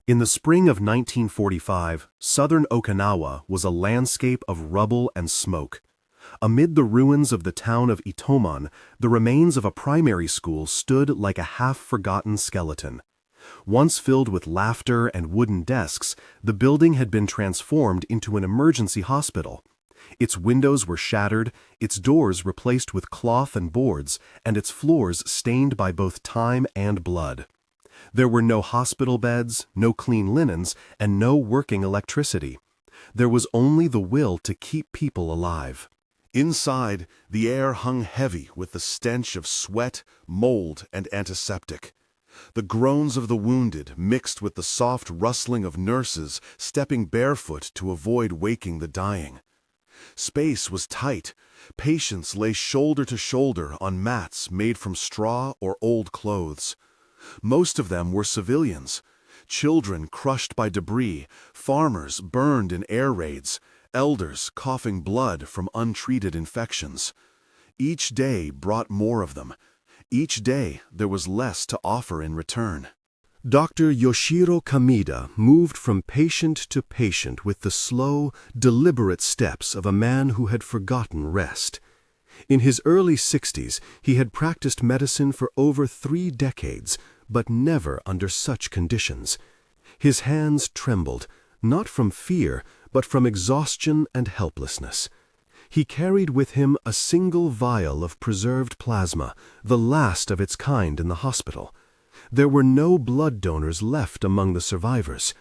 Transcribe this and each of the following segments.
In the spring of 1945, southern Okinawa was a landscape of rubble and smoke. Amid the ruins of the town of Itoman, the remains of a primary school stood like a half-forgotten skeleton. Once filled with laughter and wooden desks, the building had been transformed into an emergency hospital. Its windows were shattered, its doors replaced with cloth and boards, and its floors stained by both time and blood. There were no hospital beds, no clean linens, and no working electricity. There was only the will to keep people alive. Inside, the air hung heavy with the stench of sweat, mold, and antiseptic. The groans of the wounded mixed with the soft rustling of nurses stepping barefoot to avoid waking the dying. Space was tight. Patients lay shoulder to shoulder on mats made from straw or old clothes. Most of them were civilians. Children crushed by debris, farmers burned in air raids, elders coughing blood from untreated infections. Each day brought more of them. Each day there was less to offer in return. Dr. Yoshiro Kamida moved from patient to patient with the slow, deliberate steps of a man who had forgotten rest. In his early 60s, he had practiced medicine for over 3 decades, but never under such conditions. His hands trembled, not from fear, but from exhaustion and helplessness. He carried with him a single vial of preserved plasma, the last of its kind in the hospital. There were no blood donors left among the survivors.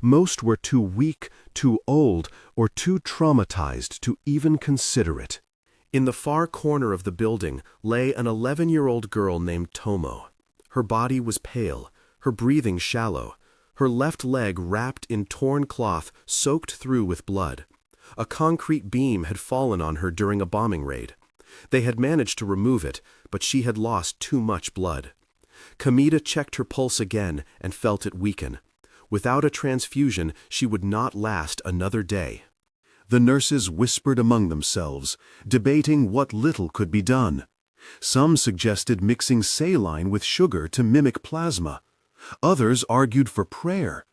Most were too weak, too old, or too traumatized to even consider it. In the far corner of the building lay an 11-year-old girl named Tomo. Her body was pale, her breathing shallow, her left leg wrapped in torn cloth soaked through with blood. A concrete beam had fallen on her during a bombing raid. They had managed to remove it, but she had lost too much blood. Kamida checked her pulse again and felt it weaken. Without a transfusion, she would not last another day. The nurses whispered among themselves, debating what little could be done. Some suggested mixing saline with sugar to mimic plasma. Others argued for prayer.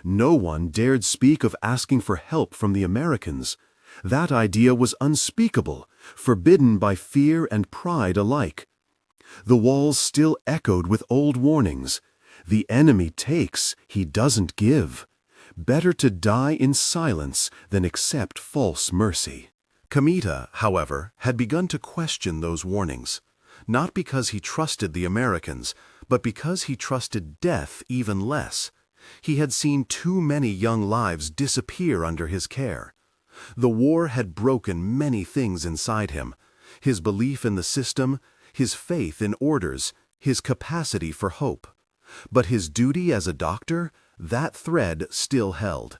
No one dared speak of asking for help from the Americans. That idea was unspeakable, forbidden by fear and pride alike. The walls still echoed with old warnings. The enemy takes, he doesn't give. Better to die in silence than accept false mercy. Kamita, however, had begun to question those warnings, not because he trusted the Americans, but because he trusted death even less. He had seen too many young lives disappear under his care. The war had broken many things inside him: his belief in the system, his faith in orders, his capacity for hope. But his duty as a doctor, that thread still held.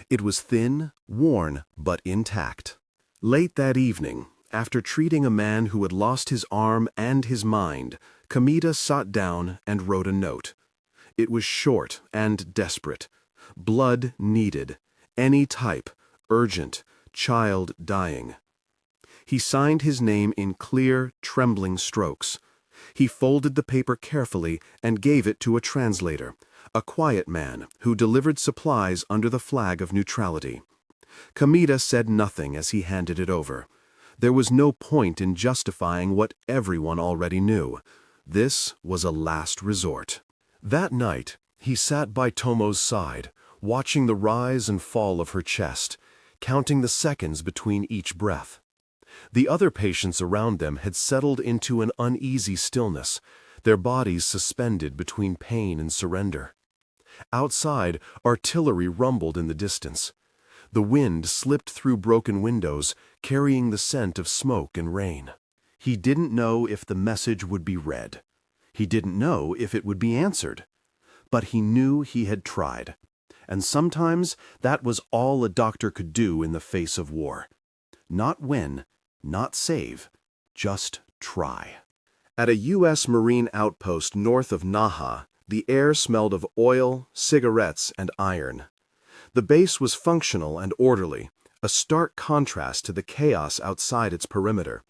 It was thin, worn, but intact. Late that evening, after treating a man who had lost his arm and his mind, Kamida sat down and wrote a note. It was short and desperate. Blood needed. Any type. Urgent. Child dying. He signed his name in clear, trembling strokes. He folded the paper carefully and gave it to a translator, a quiet man who delivered supplies under the flag of neutrality. Kamida said nothing as he handed it over. There was no point in justifying what everyone already knew. This was a last resort. That night, he sat by Tomo's side, watching the rise and fall of her chest, counting the seconds between each breath. The other patients around them had settled into an uneasy stillness, their bodies suspended between pain and surrender. Outside, artillery rumbled in the distance. The wind slipped through broken windows, carrying the scent of smoke and rain. He didn't know if the message would be read. He didn't know if it would be answered. But he knew he had tried. And sometimes that was all a doctor could do in the face of war. Not win, not save, just try. At a U.S. Marine outpost north of Naha, the air smelled of oil, cigarettes, and iron. The base was functional and orderly, a stark contrast to the chaos outside its perimeter.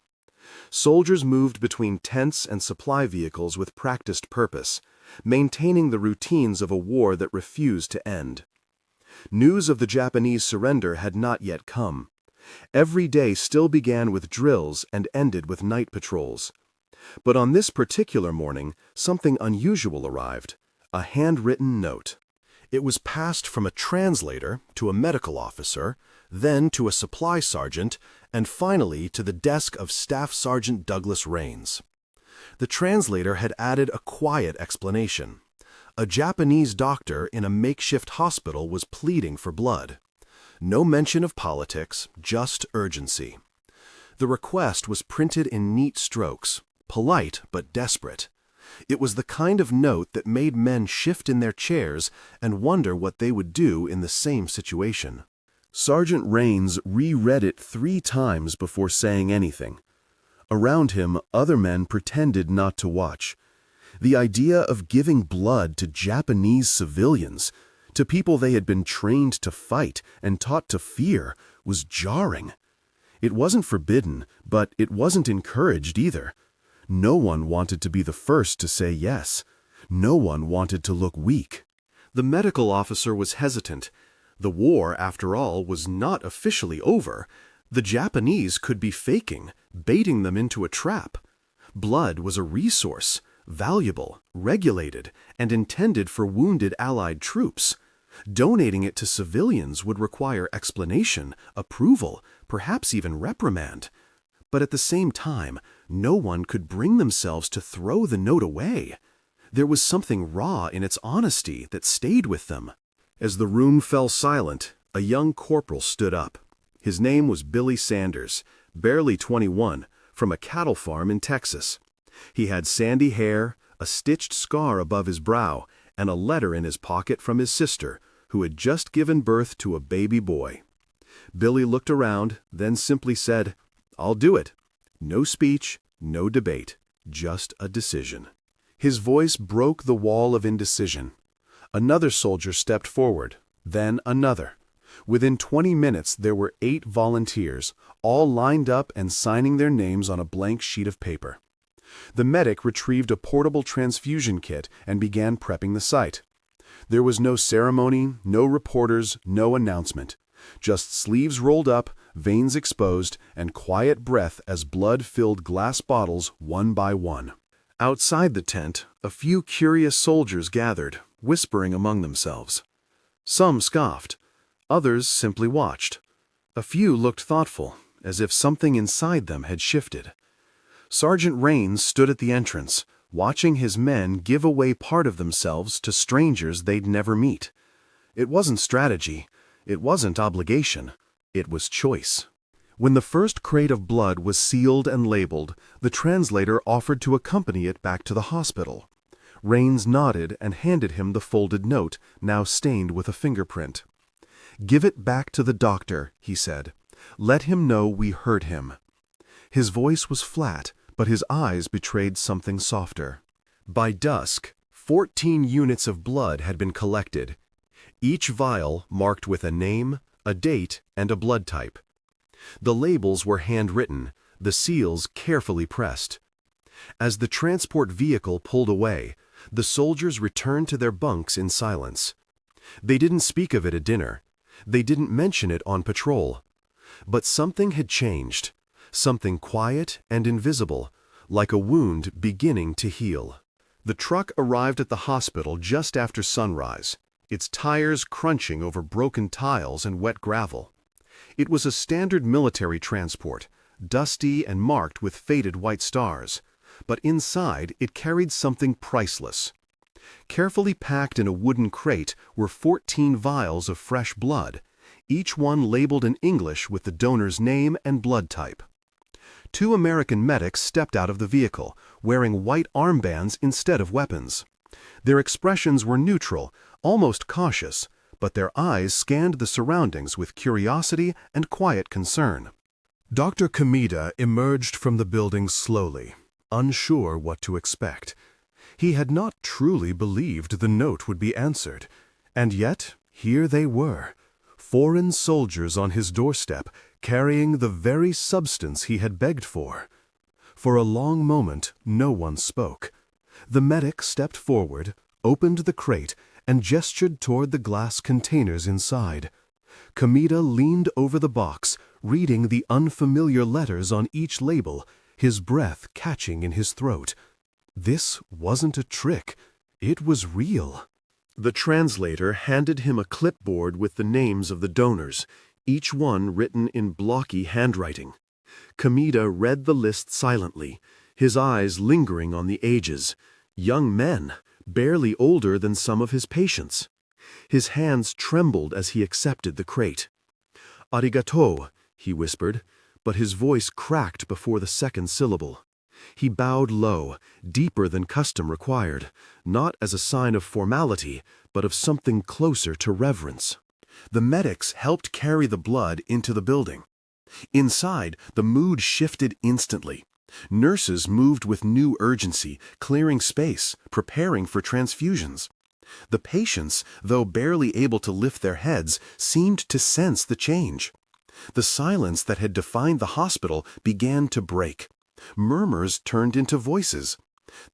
Soldiers moved between tents and supply vehicles with practiced purpose, maintaining the routines of a war that refused to end. News of the Japanese surrender had not yet come. Every day still began with drills and ended with night patrols. But on this particular morning, something unusual arrived: a handwritten note. It was passed from a translator to a medical officer, then to a supply sergeant, and finally to the desk of Staff Sergeant Douglas Rains. The translator had added a quiet explanation. A Japanese doctor in a makeshift hospital was pleading for blood. No mention of politics, just urgency. The request was printed in neat strokes, polite but desperate. It was the kind of note that made men shift in their chairs and wonder what they would do in the same situation. Sergeant Rains reread it 3 times before saying anything. Around him, other men pretended not to watch. The idea of giving blood to Japanese civilians, to people they had been trained to fight and taught to fear, was jarring. It wasn't forbidden, but it wasn't encouraged either. No one wanted to be the first to say yes. No one wanted to look weak. The medical officer was hesitant. The war, after all, was not officially over. The Japanese could be faking, baiting them into a trap. Blood was a resource, valuable, regulated, and intended for wounded Allied troops. Donating it to civilians would require explanation, approval, perhaps even reprimand. But at the same time, no one could bring themselves to throw the note away. There was something raw in its honesty that stayed with them. As the room fell silent, a young corporal stood up. His name was Billy Sanders, barely 21, from a cattle farm in Texas. He had sandy hair, a stitched scar above his brow, and a letter in his pocket from his sister, who had just given birth to a baby boy. Billy looked around, then simply said, "I'll do it." No speech, no debate, just a decision. His voice broke the wall of indecision. Another soldier stepped forward, then another. Within 20 minutes there were 8 volunteers, all lined up and signing their names on a blank sheet of paper. The medic retrieved a portable transfusion kit and began prepping the site. There was no ceremony, no reporters, no announcement. Just sleeves rolled up, veins exposed, and quiet breath as blood filled glass bottles one by one. Outside the tent, a few curious soldiers gathered, whispering among themselves. Some scoffed. Others simply watched. A few looked thoughtful, as if something inside them had shifted. Sergeant Rains stood at the entrance, watching his men give away part of themselves to strangers they'd never meet. It wasn't strategy. It wasn't obligation. It was choice. When the first crate of blood was sealed and labeled, the translator offered to accompany it back to the hospital. Rains nodded and handed him the folded note, now stained with a fingerprint. "Give it back to the doctor," he said. "Let him know we heard him." His voice was flat, but his eyes betrayed something softer. By dusk, 14 units of blood had been collected, each vial marked with a name, a date, and a blood type. The labels were handwritten, the seals carefully pressed. As the transport vehicle pulled away, the soldiers returned to their bunks in silence. They didn't speak of it at dinner. They didn't mention it on patrol. But something had changed, something quiet and invisible, like a wound beginning to heal. The truck arrived at the hospital just after sunrise, its tires crunching over broken tiles and wet gravel. It was a standard military transport, dusty and marked with faded white stars, but inside it carried something priceless. Carefully packed in a wooden crate were 14 vials of fresh blood, each one labeled in English with the donor's name and blood type. 2 American medics stepped out of the vehicle, wearing white armbands instead of weapons. Their expressions were neutral, almost cautious, but their eyes scanned the surroundings with curiosity and quiet concern. Dr. Kameda emerged from the building slowly, unsure what to expect. He had not truly believed the note would be answered, and yet here they were, foreign soldiers on his doorstep, carrying the very substance he had begged for. For a long moment, no one spoke. The medic stepped forward, opened the crate, and gestured toward the glass containers inside. Kamita leaned over the box, reading the unfamiliar letters on each label, his breath catching in his throat. This wasn't a trick. It was real. The translator handed him a clipboard with the names of the donors, each one written in blocky handwriting. Kamita read the list silently, his eyes lingering on the ages. Young men, barely older than some of his patients. His hands trembled as he accepted the crate. "Arigato," he whispered, but his voice cracked before the second syllable. He bowed low, deeper than custom required, not as a sign of formality, but of something closer to reverence. The medics helped carry the blood into the building. Inside, the mood shifted instantly. Nurses moved with new urgency, clearing space, preparing for transfusions. The patients, though barely able to lift their heads, seemed to sense the change. The silence that had defined the hospital began to break. Murmurs turned into voices.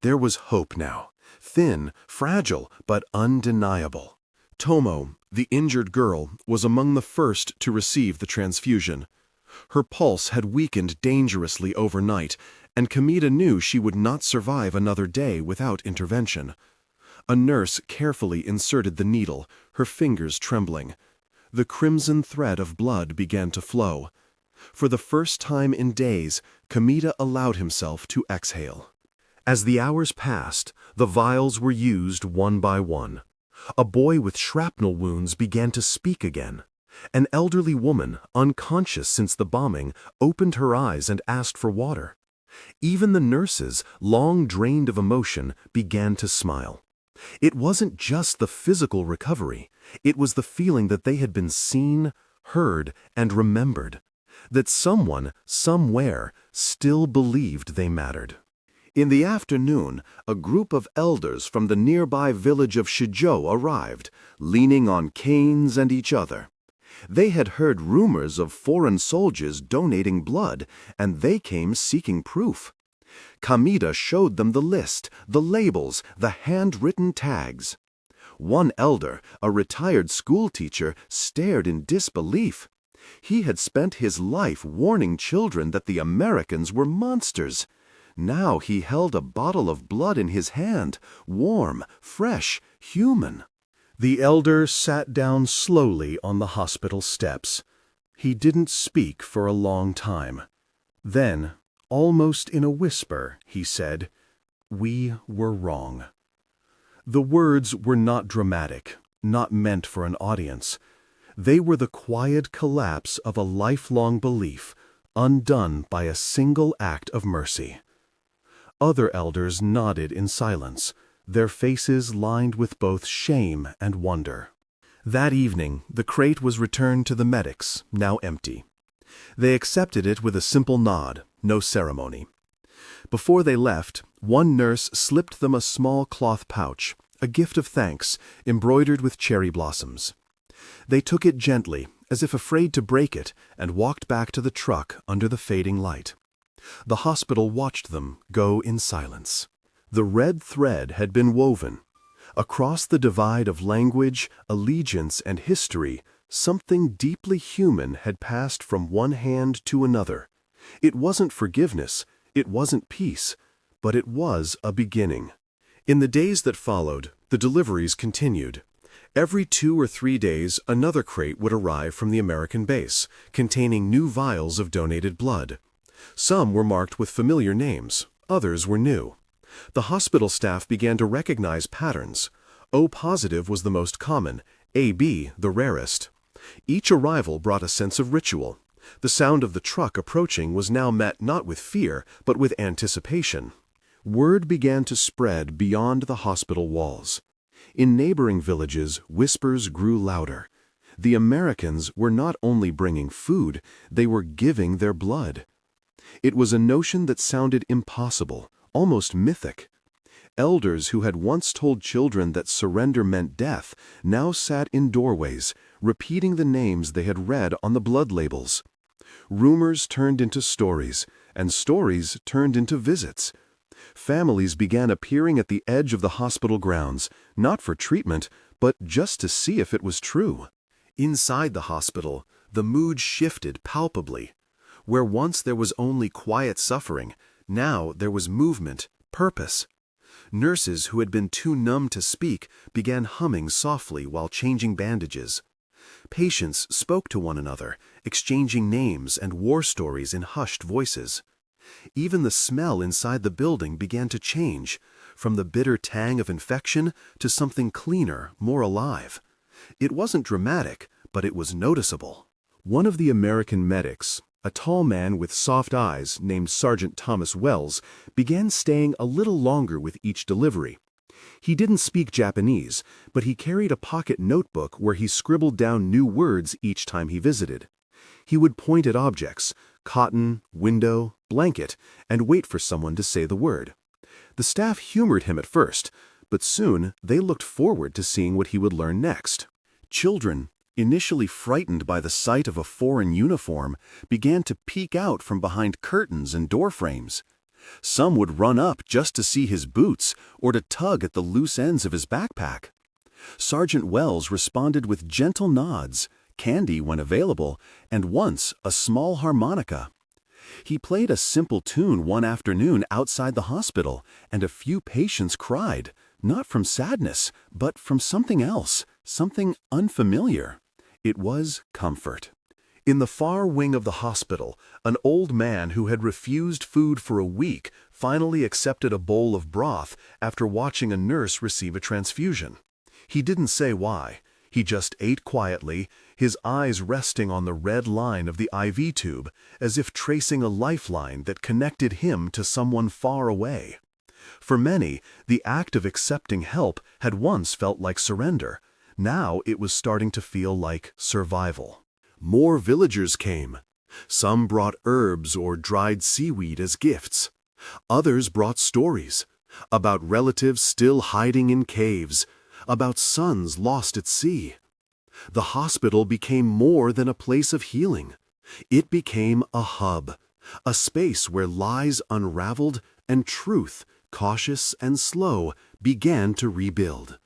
There was hope now, thin, fragile, but undeniable. Tomo, the injured girl, was among the first to receive the transfusion. Her pulse had weakened dangerously overnight, and Kamita knew she would not survive another day without intervention. A nurse carefully inserted the needle, her fingers trembling. The crimson thread of blood began to flow. For the first time in days, Kamita allowed himself to exhale. As the hours passed, the vials were used one by one. A boy with shrapnel wounds began to speak again. An elderly woman, unconscious since the bombing, opened her eyes and asked for water. Even the nurses, long drained of emotion, began to smile. It wasn't just the physical recovery. It was the feeling that they had been seen, heard, and remembered. That someone, somewhere, still believed they mattered. In the afternoon, a group of elders from the nearby village of Shizhou arrived, leaning on canes and each other. They had heard rumors of foreign soldiers donating blood, and they came seeking proof. Kamita showed them the list, the labels, the handwritten tags. One elder, a retired schoolteacher, stared in disbelief. He had spent his life warning children that the Americans were monsters. Now he held a bottle of blood in his hand, warm, fresh, human. The elder sat down slowly on the hospital steps. He didn't speak for a long time. Then, almost in a whisper, he said, "We were wrong." The words were not dramatic, not meant for an audience. They were the quiet collapse of a lifelong belief, undone by a single act of mercy. Other elders nodded in silence, their faces lined with both shame and wonder. That evening, the crate was returned to the medics, now empty. They accepted it with a simple nod, no ceremony. Before they left, one nurse slipped them a small cloth pouch, a gift of thanks, embroidered with cherry blossoms. They took it gently, as if afraid to break it, and walked back to the truck under the fading light. The hospital watched them go in silence. The red thread had been woven. Across the divide of language, allegiance, and history, something deeply human had passed from one hand to another. It wasn't forgiveness, it wasn't peace, but it was a beginning. In the days that followed, the deliveries continued. Every 2 or 3 days, another crate would arrive from the American base, containing new vials of donated blood. Some were marked with familiar names, others were new. The hospital staff began to recognize patterns. O positive was the most common, AB the rarest. Each arrival brought a sense of ritual. The sound of the truck approaching was now met not with fear, but with anticipation. Word began to spread beyond the hospital walls. In neighboring villages, whispers grew louder. The Americans were not only bringing food, they were giving their blood. It was a notion that sounded impossible, almost mythic. Elders who had once told children that surrender meant death now sat in doorways, repeating the names they had read on the blood labels. Rumors turned into stories, and stories turned into visits. Families began appearing at the edge of the hospital grounds, not for treatment, but just to see if it was true. Inside the hospital, the mood shifted palpably. Where once there was only quiet suffering, now there was movement, purpose. Nurses who had been too numb to speak began humming softly while changing bandages. Patients spoke to one another, exchanging names and war stories in hushed voices. Even the smell inside the building began to change, from the bitter tang of infection to something cleaner, more alive. It wasn't dramatic, but it was noticeable. One of the American medics, a tall man with soft eyes named Sergeant Thomas Wells, began staying a little longer with each delivery. He didn't speak Japanese, but he carried a pocket notebook where he scribbled down new words each time he visited. He would point at objects, cotton, window, blanket, and wait for someone to say the word. The staff humored him at first, but soon they looked forward to seeing what he would learn next. Children, initially frightened by the sight of a foreign uniform, began to peek out from behind curtains and door frames. Some would run up just to see his boots or to tug at the loose ends of his backpack. Sergeant Wells responded with gentle nods, candy when available, and once a small harmonica. He played a simple tune one afternoon outside the hospital, and a few patients cried, not from sadness, but from something else, something unfamiliar. It was comfort. In the far wing of the hospital, an old man who had refused food for a week finally accepted a bowl of broth after watching a nurse receive a transfusion. He didn't say why. He just ate quietly, his eyes resting on the red line of the IV tube, as if tracing a lifeline that connected him to someone far away. For many, the act of accepting help had once felt like surrender. Now it was starting to feel like survival. More villagers came. Some brought herbs or dried seaweed as gifts. Others brought stories about relatives still hiding in caves, about sons lost at sea. The hospital became more than a place of healing. It became a hub, a space where lies unraveled and truth, cautious and slow, began to rebuild.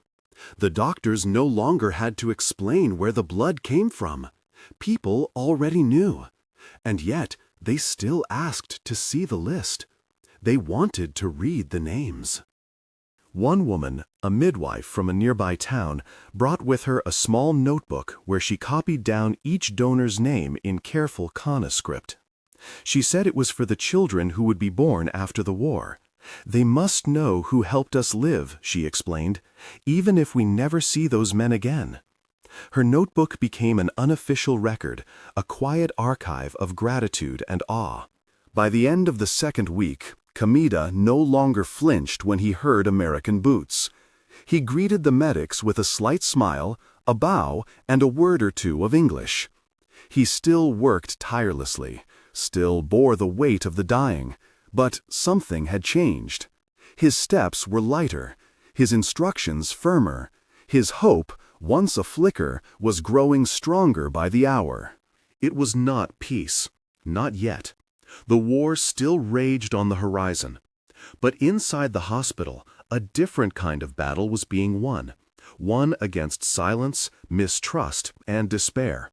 The doctors no longer had to explain where the blood came from. People already knew. And yet, they still asked to see the list. They wanted to read the names. One woman, a midwife from a nearby town, brought with her a small notebook where she copied down each donor's name in careful Kana script. She said it was for the children who would be born after the war. They must know who helped us live, she explained, even if we never see those men again. Her notebook became an unofficial record, a quiet archive of gratitude and awe. By the end of the second week, Kamida no longer flinched when he heard American boots. He greeted the medics with a slight smile, a bow, and a word or two of English. He still worked tirelessly, still bore the weight of the dying, but something had changed. His steps were lighter, his instructions firmer, his hope, once a flicker, was growing stronger by the hour. It was not peace, not yet. The war still raged on the horizon. But inside the hospital, a different kind of battle was being won, one against silence, mistrust, and despair.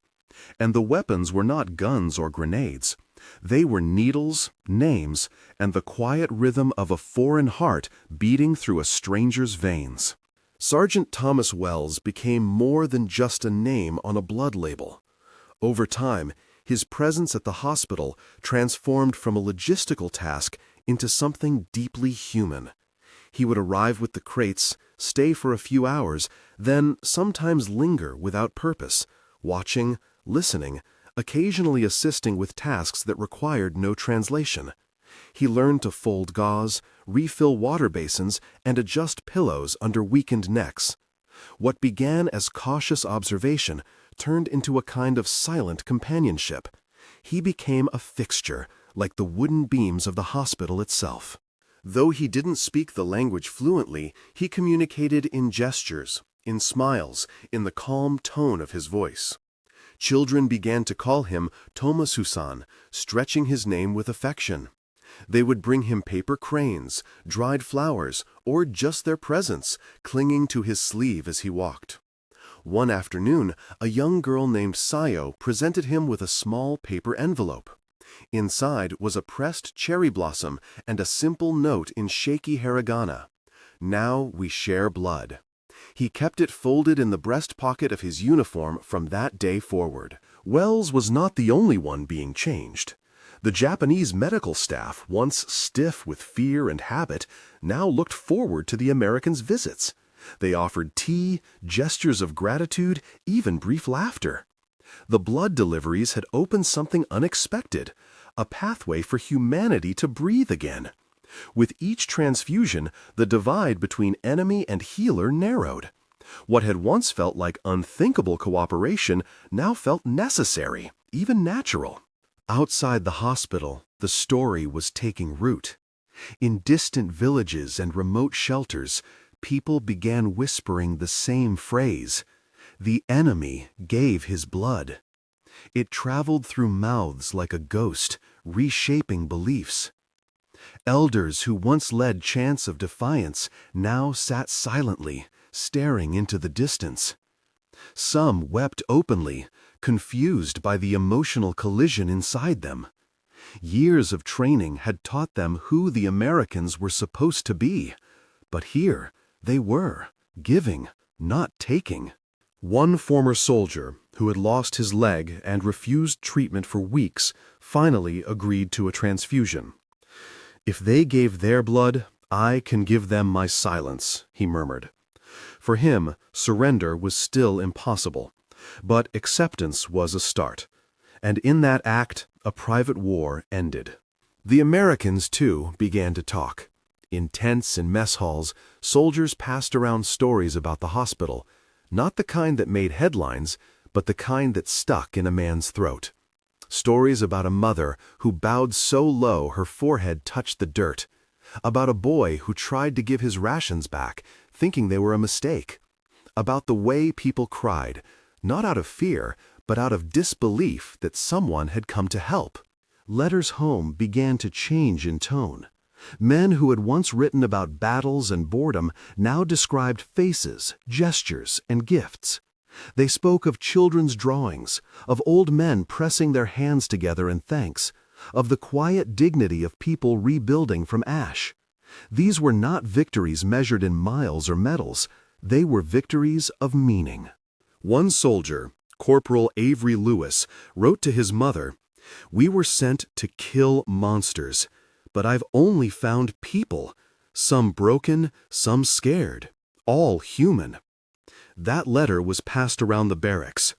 And the weapons were not guns or grenades. They were needles, names, and the quiet rhythm of a foreign heart beating through a stranger's veins. Sergeant Thomas Wells became more than just a name on a blood label. Over time, his presence at the hospital transformed from a logistical task into something deeply human. He would arrive with the crates, stay for a few hours, then sometimes linger without purpose, watching, listening, occasionally assisting with tasks that required no translation. He learned to fold gauze, refill water basins, and adjust pillows under weakened necks. What began as cautious observation turned into a kind of silent companionship. He became a fixture, like the wooden beams of the hospital itself. Though he didn't speak the language fluently, he communicated in gestures, in smiles, in the calm tone of his voice. Children began to call him Tomasu-san, stretching his name with affection. They would bring him paper cranes, dried flowers, or just their presence, clinging to his sleeve as he walked. One afternoon, a young girl named Sayo presented him with a small paper envelope. Inside was a pressed cherry blossom and a simple note in shaky hiragana. "Now we share blood." He kept it folded in the breast pocket of his uniform from that day forward. Wells was not the only one being changed. The Japanese medical staff, once stiff with fear and habit, now looked forward to the Americans' visits. They offered tea, gestures of gratitude, even brief laughter. The blood deliveries had opened something unexpected, a pathway for humanity to breathe again. With each transfusion, the divide between enemy and healer narrowed. What had once felt like unthinkable cooperation now felt necessary, even natural. Outside the hospital, the story was taking root. In distant villages and remote shelters, people began whispering the same phrase: "The enemy gave his blood." It traveled through mouths like a ghost, reshaping beliefs. Elders who once led chants of defiance now sat silently, staring into the distance. Some wept openly, confused by the emotional collision inside them. Years of training had taught them who the Americans were supposed to be, but here they were, giving, not taking. One former soldier, who had lost his leg and refused treatment for weeks, finally agreed to a transfusion. "If they gave their blood, I can give them my silence," he murmured. For him, surrender was still impossible, but acceptance was a start, and in that act, a private war ended. The Americans, too, began to talk. In tents and mess halls, soldiers passed around stories about the hospital, not the kind that made headlines, but the kind that stuck in a man's throat. Stories about a mother who bowed so low her forehead touched the dirt, about a boy who tried to give his rations back, thinking they were a mistake, about the way people cried, not out of fear, but out of disbelief that someone had come to help. Letters home began to change in tone. Men who had once written about battles and boredom now described faces, gestures, and gifts. They spoke of children's drawings, of old men pressing their hands together in thanks, of the quiet dignity of people rebuilding from ash. These were not victories measured in miles or medals. They were victories of meaning. One soldier, Corporal Avery Lewis, wrote to his mother, "We were sent to kill monsters, but I've only found people, some broken, some scared, all human." That letter was passed around the barracks.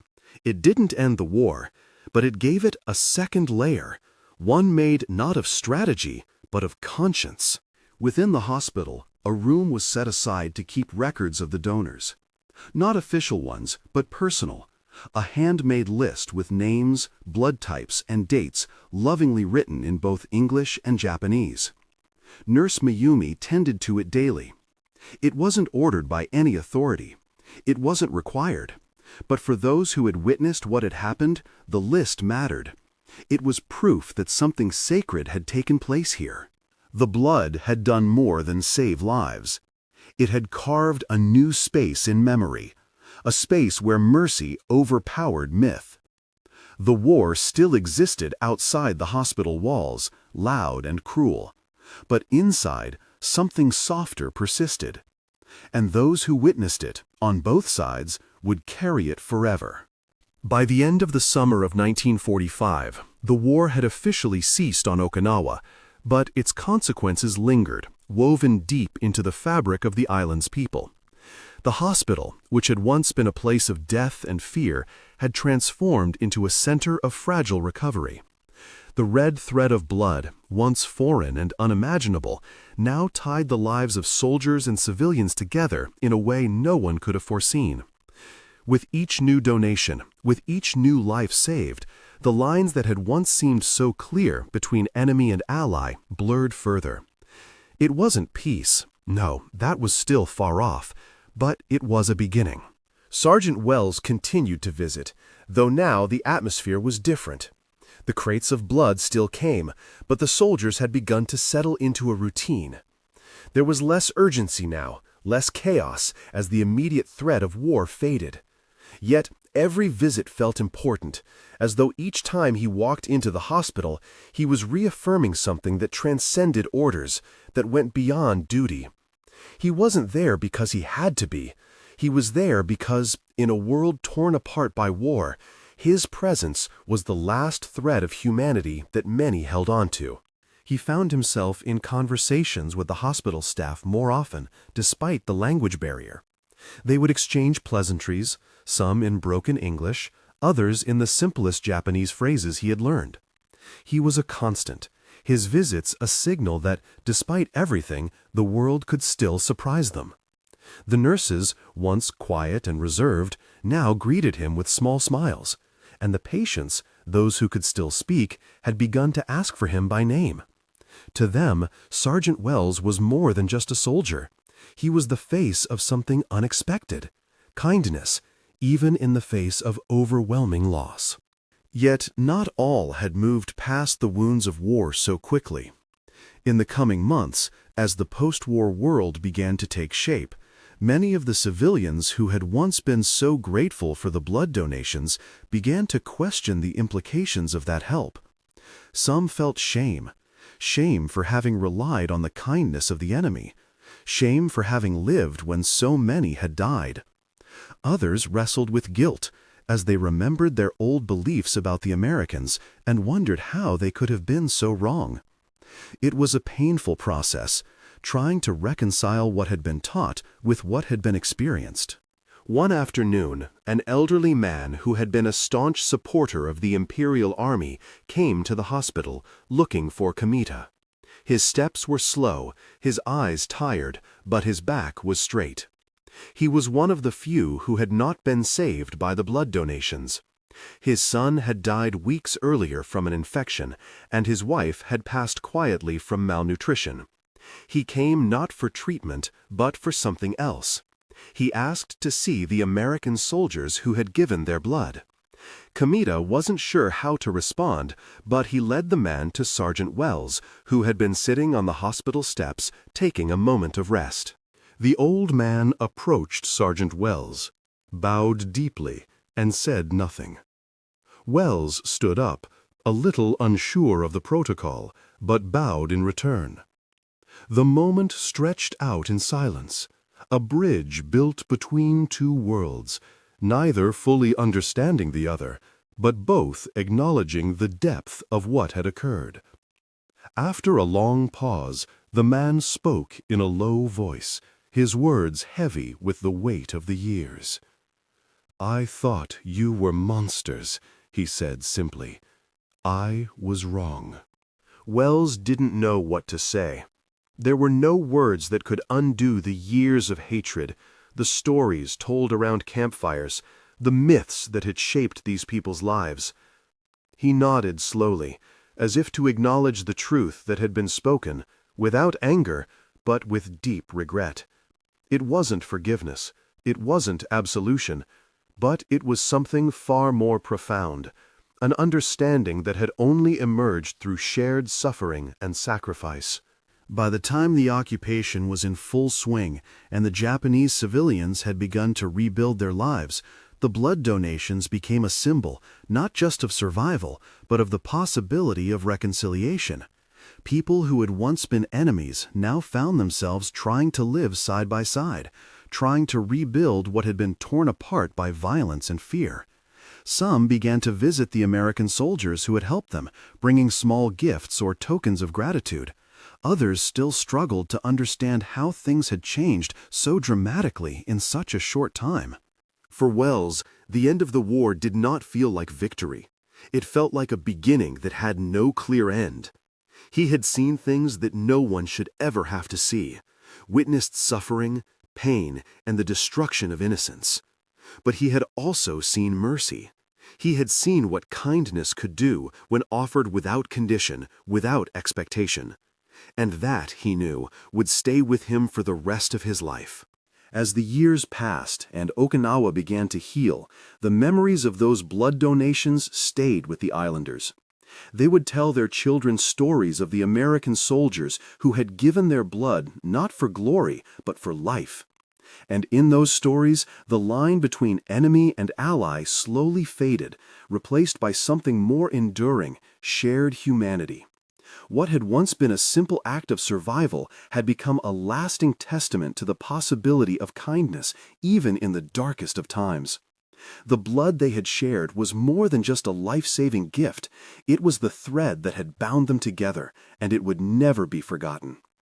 It didn't end the war, but it gave it a second layer, one made not of strategy, but of conscience. Within the hospital, a room was set aside to keep records of the donors. Not official ones, but personal. A handmade list with names, blood types, and dates lovingly written in both English and Japanese. Nurse Mayumi tended to it daily. It wasn't ordered by any authority. It wasn't required. But for those who had witnessed what had happened, the list mattered. It was proof that something sacred had taken place here. The blood had done more than save lives. It had carved a new space in memory, a space where mercy overpowered myth. The war still existed outside the hospital walls, loud and cruel. But inside, something softer persisted. And those who witnessed it, on both sides, would carry it forever. By the end of the summer of 1945, the war had officially ceased on Okinawa, but its consequences lingered, woven deep into the fabric of the island's people. The hospital, which had once been a place of death and fear, had transformed into a center of fragile recovery. The red thread of blood, once foreign and unimaginable, now tied the lives of soldiers and civilians together in a way no one could have foreseen. With each new donation, with each new life saved, the lines that had once seemed so clear between enemy and ally blurred further. It wasn't peace. No, that was still far off. But it was a beginning. Sergeant Wells continued to visit, though now the atmosphere was different. The crates of blood still came, but the soldiers had begun to settle into a routine. There was less urgency now, less chaos, as the immediate threat of war faded. Yet every visit felt important, as though each time he walked into the hospital, he was reaffirming something that transcended orders, that went beyond duty. He wasn't there because he had to be. He was there because, in a world torn apart by war, his presence was the last thread of humanity that many held on to. He found himself in conversations with the hospital staff more often, despite the language barrier. They would exchange pleasantries, some in broken English, others in the simplest Japanese phrases he had learned. He was a constant, his visits a signal that, despite everything, the world could still surprise them. The nurses, once quiet and reserved, now greeted him with small smiles, and the patients, those who could still speak, had begun to ask for him by name. To them, Sergeant Wells was more than just a soldier. He was the face of something unexpected, kindness, even in the face of overwhelming loss. Yet not all had moved past the wounds of war so quickly. In the coming months, as the post-war world began to take shape, many of the civilians who had once been so grateful for the blood donations began to question the implications of that help. Some felt shame for having relied on the kindness of the enemy, shame for having lived when so many had died. Others wrestled with guilt as they remembered their old beliefs about the Americans and wondered how they could have been so wrong. It was a painful process, trying to reconcile what had been taught with what had been experienced. One afternoon, an elderly man who had been a staunch supporter of the Imperial Army came to the hospital, looking for Kamita. His steps were slow, his eyes tired, but his back was straight. He was one of the few who had not been saved by the blood donations. His son had died weeks earlier from an infection, and his wife had passed quietly from malnutrition. He came not for treatment, but for something else. He asked to see the American soldiers who had given their blood. Kamita wasn't sure how to respond, but he led the man to Sergeant Wells, who had been sitting on the hospital steps, taking a moment of rest. The old man approached Sergeant Wells, bowed deeply, and said nothing. Wells stood up, a little unsure of the protocol, but bowed in return. The moment stretched out in silence, a bridge built between two worlds, neither fully understanding the other, but both acknowledging the depth of what had occurred. After a long pause, the man spoke in a low voice, his words heavy with the weight of the years. "I thought you were monsters," he said simply. "I was wrong." Wells didn't know what to say. There were no words that could undo the years of hatred, the stories told around campfires, the myths that had shaped these people's lives. He nodded slowly, as if to acknowledge the truth that had been spoken, without anger, but with deep regret. It wasn't forgiveness, it wasn't absolution, but it was something far more profound, an understanding that had only emerged through shared suffering and sacrifice. By the time the occupation was in full swing and the Japanese civilians had begun to rebuild their lives, the blood donations became a symbol not just of survival, but of the possibility of reconciliation. People who had once been enemies now found themselves trying to live side by side, trying to rebuild what had been torn apart by violence and fear. Some began to visit the American soldiers who had helped them, bringing small gifts or tokens of gratitude. Others still struggled to understand how things had changed so dramatically in such a short time. For Wells, the end of the war did not feel like victory. It felt like a beginning that had no clear end. He had seen things that no one should ever have to see, witnessed suffering, pain, and the destruction of innocence. But he had also seen mercy. He had seen what kindness could do when offered without condition, without expectation. And that, he knew, would stay with him for the rest of his life. As the years passed and Okinawa began to heal, the memories of those blood donations stayed with the islanders. They would tell their children stories of the American soldiers who had given their blood not for glory, but for life. And in those stories, the line between enemy and ally slowly faded, replaced by something more enduring, shared humanity. What had once been a simple act of survival had become a lasting testament to the possibility of kindness, even in the darkest of times. The blood they had shared was more than just a life-saving gift. It was the thread that had bound them together, and it would never be forgotten.